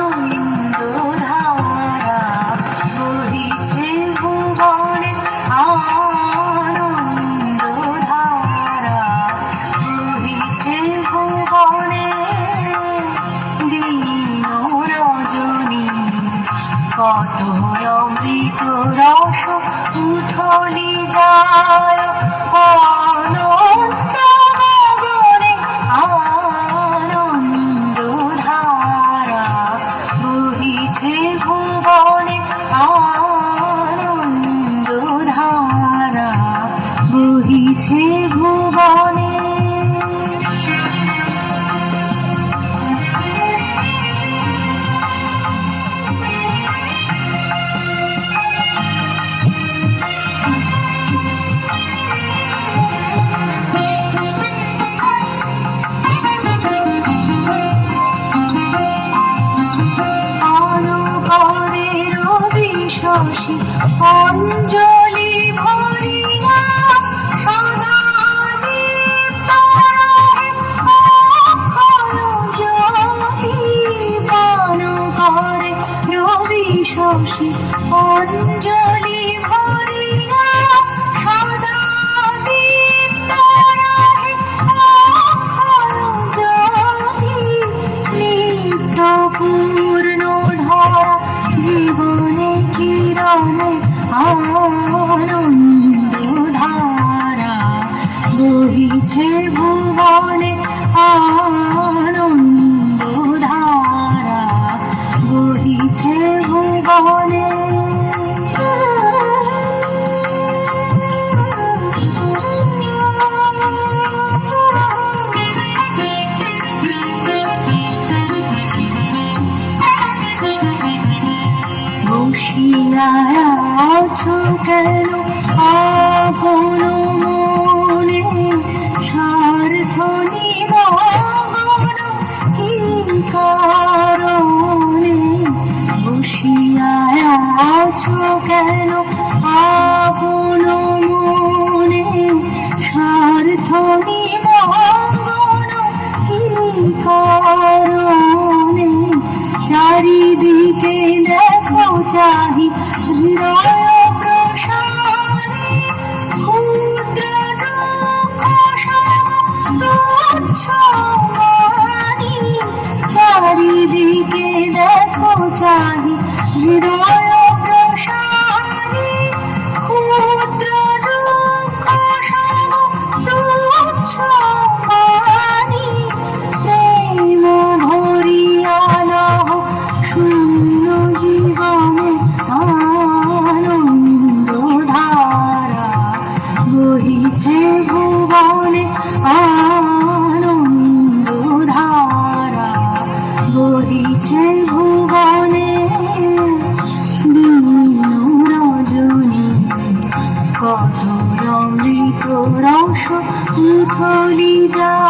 আনন্দধারা বহিছে ভুবনে, আনন্দধারা বহিছে ভুবনে। দিন রজনী কত অমৃত রস উথলি যায় অনন্ত গগনে, আনন্দধারা বহিছে ভুবনে, আনন্দধারা বহিছে ভুবনে। শশী অঞ্জলি ভরিয়া সদা দীপ্ত রহে অক্ষয় জ্যোতি দান করে। রবি শশী অঞ্জলি ভরিয়া সদা দীপ্ত রহে অক্ষয় জ্যোতি নিত্য পূর্ণ ধরা জীবনে কিরণে আনন্দধারা বহিছে ভুবনে, আনন্দধারা বহিছে ভুবনে। বসিয়া আছো কেন আপন মনে, স্বার্থ নিবারণ কি কারণে? বসিয়া আছো কেন আপন মনে, স্বার্থ নিবারণ কি কারণে? চারিদিকে দেখো চাহি হৃদয় প্রসারে, ক্ষুদ্র দুঃখ সব তুচ্ছ মানি। চারিদিকে দেখো চাহি হৃদয় প্রসারে, ক্ষুদ্র দুঃখ সব তুচ্ছ মানি। প্রেম ভরিয়া লহ শূন্য জীবনে, আনন্দধারা বহিছে ভুবনে, আনন্দধারা বহিছে ভুবনে। দিন রজনী কত অমৃত রস উথলি যায়